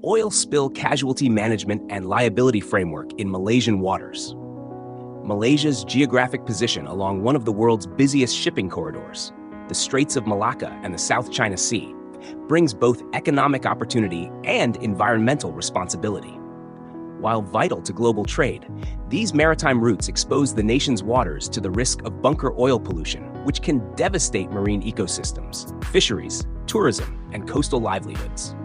Oil Spill Casualty Management and Liability Framework in Malaysian Waters. Malaysia's geographic position along one of the world's busiest shipping corridors, the Straits of Malacca and the South China Sea, brings both economic opportunity and environmental responsibility. While vital to global trade, these maritime routes expose the nation's waters to the risk of bunker oil pollution, which can devastate marine ecosystems, fisheries, tourism, and coastal livelihoods.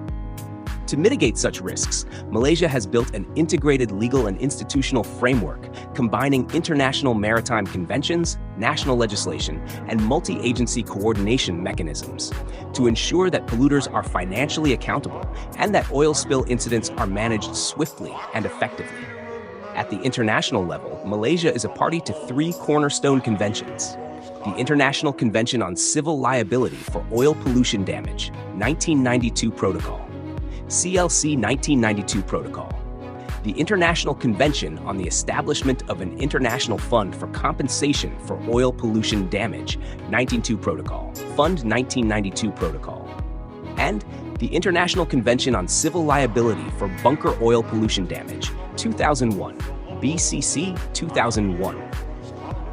To mitigate such risks, Malaysia has built an integrated legal and institutional framework combining international maritime conventions, national legislation, and multi-agency coordination mechanisms to ensure that polluters are financially accountable and that oil spill incidents are managed swiftly and effectively. At the international level, Malaysia is a party to 3 cornerstone conventions: the International Convention on Civil Liability for Oil Pollution Damage, 1992 Protocol, CLC 1992 Protocol, the International Convention on the Establishment of an International Fund for Compensation for Oil Pollution Damage, 1992 Protocol, Fund 1992 Protocol, and the International Convention on Civil Liability for Bunker Oil Pollution Damage, 2001, BCC 2001.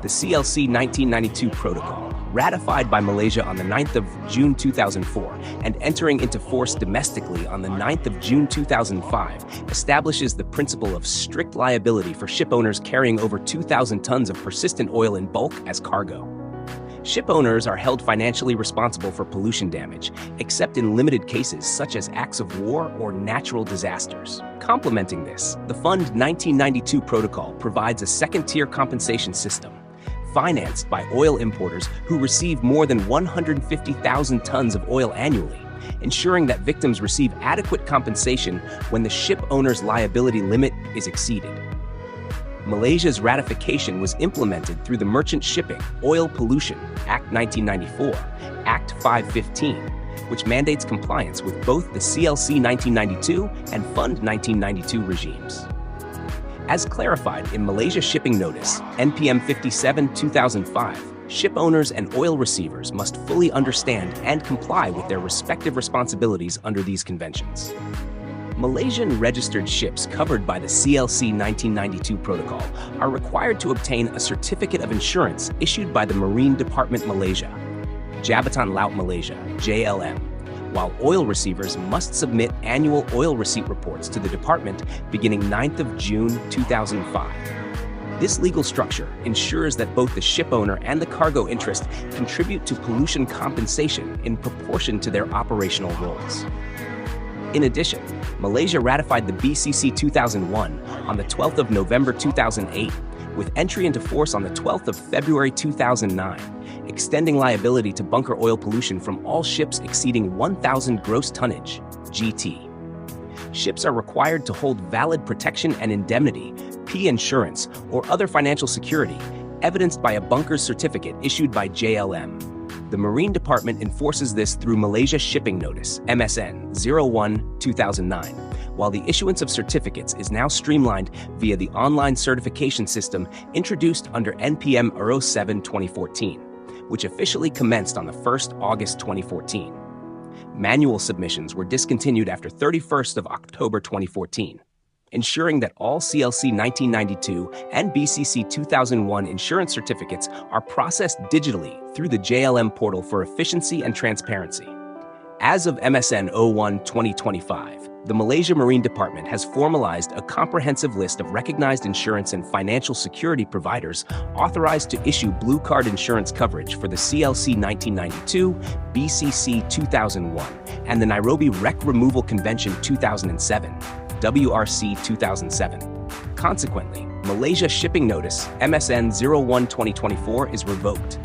The CLC 1992 Protocol, ratified by Malaysia on the 9th of June 2004 and entering into force domestically on the 9th of June 2005, establishes the principle of strict liability for ship owners carrying over 2,000 tons of persistent oil in bulk as cargo. Ship owners are held financially responsible for pollution damage, except in limited cases such as acts of war or natural disasters. Complementing this, the Fund 1992 Protocol provides a second-tier compensation system, financed by oil importers who receive more than 150,000 tons of oil annually, ensuring that victims receive adequate compensation when the ship owner's liability limit is exceeded. Malaysia's ratification was implemented through the Merchant Shipping Oil Pollution Act 1994, Act 515, which mandates compliance with both the CLC 1992 and Fund 1992 regimes. As clarified in Malaysia Shipping Notice, NPM 57/2005, ship owners and oil receivers must fully understand and comply with their respective responsibilities under these conventions. Malaysian registered ships covered by the CLC 1992 Protocol are required to obtain a certificate of insurance issued by the Marine Department Malaysia, Jabatan Laut Malaysia, JLM, while oil receivers must submit annual oil receipt reports to the department beginning 9th of June 2005. This legal structure ensures that both the ship owner and the cargo interest contribute to pollution compensation in proportion to their operational roles. In addition, Malaysia ratified the BCC 2001 on the 12th of November 2008, with entry into force on the 12th of February 2009, extending liability to bunker oil pollution from all ships exceeding 1,000 gross tonnage, GT. Ships are required to hold valid protection and indemnity, P insurance, or other financial security, evidenced by a bunker's certificate issued by JLM. The Marine Department enforces this through Malaysia Shipping Notice, MSN 01/2009, while the issuance of certificates is now streamlined via the online certification system introduced under NPM 07/2014, which officially commenced on the 1st August 2014. Manual submissions were discontinued after 31st of October 2014, ensuring that all CLC 1992 and BCC 2001 insurance certificates are processed digitally through the JLM portal for efficiency and transparency. As of MSN 01/2025, the Malaysia Marine Department has formalized a comprehensive list of recognized insurance and financial security providers authorized to issue blue card insurance coverage for the CLC 1992, BCC 2001, and the Nairobi Wreck Removal Convention 2007, WRC 2007. Consequently, Malaysia Shipping Notice, MSN 01/2024 is revoked.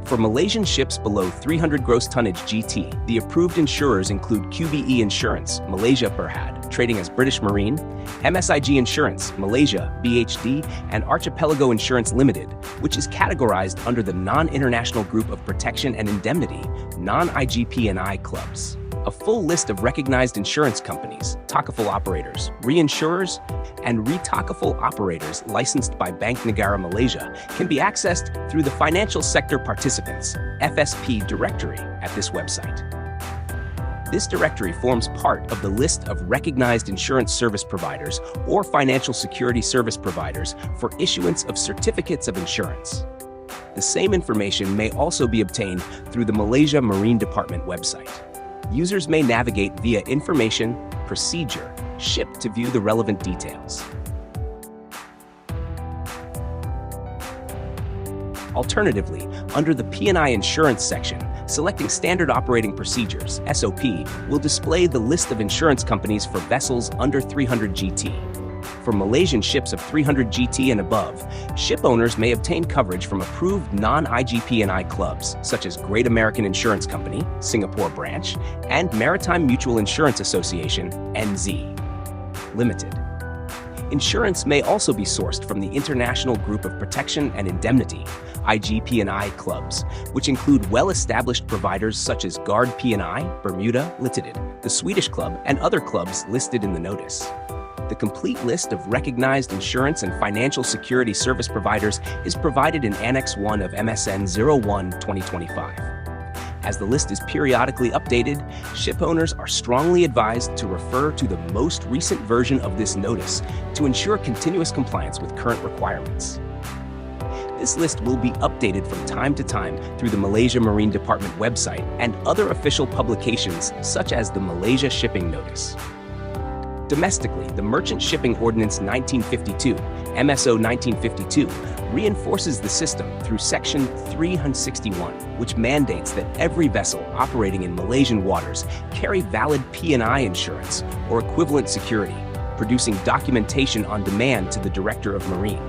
For Malaysian ships below 300 gross tonnage GT, the approved insurers include QBE Insurance, Malaysia Berhad, trading as British Marine, MSIG Insurance, Malaysia, BHD, and Archipelago Insurance Limited, which is categorized under the Non-International Group of Protection and Indemnity, non-IGP&I clubs. A full list of recognized insurance companies, Takaful operators, reinsurers, and retakaful operators licensed by Bank Negara Malaysia can be accessed through the Financial Sector Participants, FSP directory at this website. This directory forms part of the list of recognized insurance service providers or financial security service providers for issuance of certificates of insurance. The same information may also be obtained through the Malaysia Marine Department website. Users may navigate via Information, Procedure, Ship to view the relevant details. Alternatively, under the P&I Insurance section, selecting Standard Operating Procedures, SOP, will display the list of insurance companies for vessels under 300 GT. For Malaysian ships of 300 GT and above, ship owners may obtain coverage from approved non-IGP&I clubs, such as Great American Insurance Company, Singapore branch, and Maritime Mutual Insurance Association, NZ Limited. Insurance may also be sourced from the International Group of Protection and Indemnity, IGP&I clubs, which include well-established providers such as Guard P&I, Bermuda Limited, the Swedish Club, and other clubs listed in the notice. The complete list of recognized insurance and financial security service providers is provided in Annex 1 of MSN 01-2025. As the list is periodically updated, ship owners are strongly advised to refer to the most recent version of this notice to ensure continuous compliance with current requirements. This list will be updated from time to time through the Malaysia Marine Department website and other official publications such as the Malaysia Shipping Notice. Domestically, the Merchant Shipping Ordinance 1952, MSO 1952, reinforces the system through Section 361, which mandates that every vessel operating in Malaysian waters carry valid P&I insurance or equivalent security, producing documentation on demand to the Director of Marine.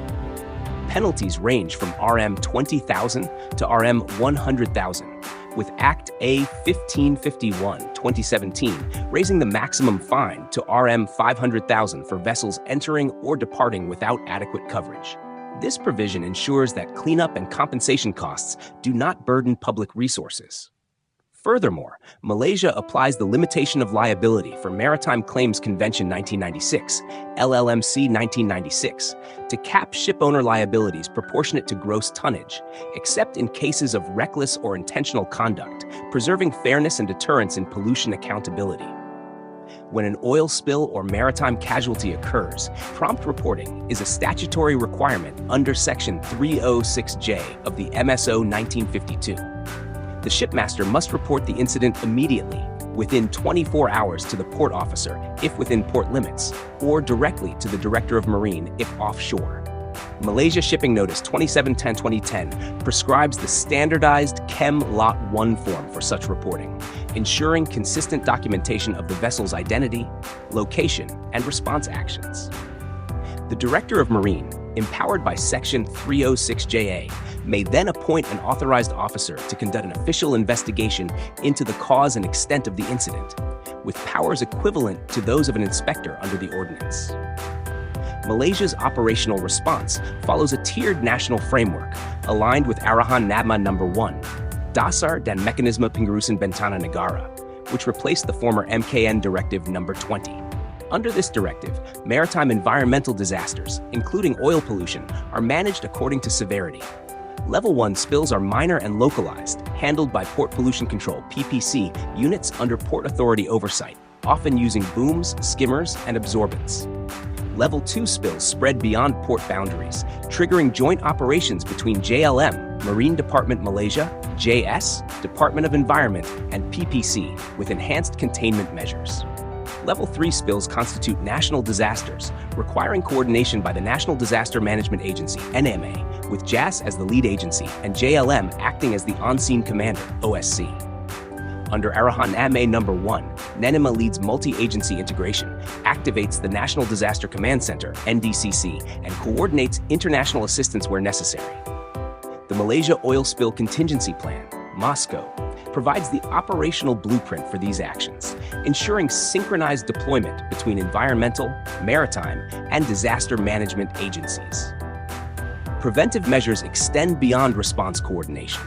Penalties range from RM 20,000 to RM 100,000, with Act A 1551, 2017, raising the maximum fine to RM 500,000 for vessels entering or departing without adequate coverage. This provision ensures that cleanup and compensation costs do not burden public resources. Furthermore, Malaysia applies the Limitation of Liability for Maritime Claims Convention 1996, LLMC 1996, to cap shipowner liabilities proportionate to gross tonnage, except in cases of reckless or intentional conduct, preserving fairness and deterrence in pollution accountability. When an oil spill or maritime casualty occurs, prompt reporting is a statutory requirement under Section 306J of the MSO 1952. The shipmaster must report the incident immediately, within 24 hours to the port officer if within port limits, or directly to the Director of Marine if offshore. Malaysia Shipping Notice 2710-2010 prescribes the standardized Chem Lot 1 form for such reporting, ensuring consistent documentation of the vessel's identity, location, and response actions. The Director of Marine, empowered by Section 306JA, may then appoint an authorized officer to conduct an official investigation into the cause and extent of the incident, with powers equivalent to those of an inspector under the ordinance. Malaysia's operational response follows a tiered national framework aligned with Arahan Nama No. 1, Dasar dan Mekanisme Pengurusan Bencana Negara, which replaced the former MKN Directive No. 20. Under this directive, maritime environmental disasters, including oil pollution, are managed according to severity. Level 1 spills are minor and localized, handled by Port Pollution Control units under Port Authority oversight, often using booms, skimmers, and absorbents. Level 2 spills spread beyond port boundaries, triggering joint operations between JLM, Marine Department Malaysia, JS, Department of Environment, and PPC, with enhanced containment measures. Level 3 spills constitute national disasters, requiring coordination by the National Disaster Management Agency, NMA, with JAS as the lead agency and JLM acting as the on-scene commander, OSC. Under Arahan Nama No. 1, NENIMA leads multi-agency integration, activates the National Disaster Command Center, NDCC, and coordinates international assistance where necessary. The Malaysia Oil Spill Contingency Plan, MOSCO, provides the operational blueprint for these actions, ensuring synchronized deployment between environmental, maritime, and disaster management agencies. Preventive measures extend beyond response coordination.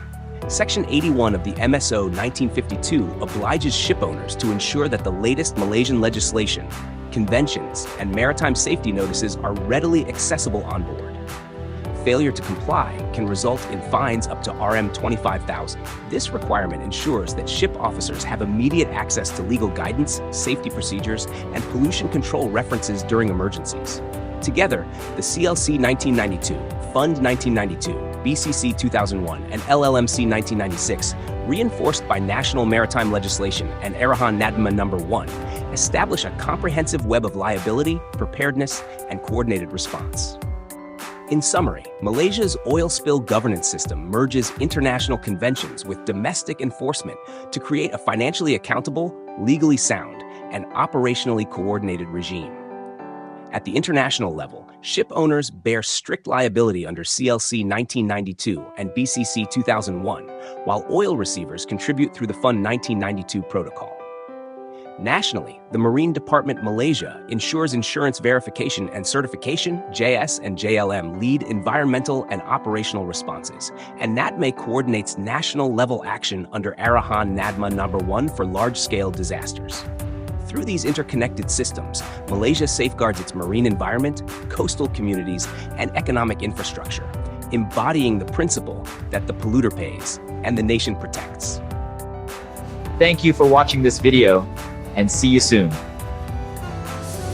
Section 81 of the MSO 1952 obliges shipowners to ensure that the latest Malaysian legislation, conventions, and maritime safety notices are readily accessible on board. failure to comply can result in fines up to Rm 25,000. This requirement ensures that ship officers have immediate access to legal guidance, safety procedures, and pollution control references during emergencies. Together, the CLC 1992, Fund 1992, BCC 2001, and LLMC 1996, reinforced by national maritime legislation and Arahan Nadma No. 1, establish a comprehensive web of liability, preparedness, and coordinated response. In summary, Malaysia's oil spill governance system merges international conventions with domestic enforcement to create a financially accountable, legally sound, and operationally coordinated regime. At the international level, ship owners bear strict liability under CLC 1992 and BCC 2001, while oil receivers contribute through the Fund 1992 protocol. Nationally, the Marine Department Malaysia ensures insurance verification and certification. JS and JLM lead environmental and operational responses, and NATME coordinates national-level action under Arahan Nadma No. 1 for large-scale disasters. Through these interconnected systems, Malaysia safeguards its marine environment, coastal communities, and economic infrastructure, embodying the principle that the polluter pays and the nation protects. Thank you for watching this video, and see you soon.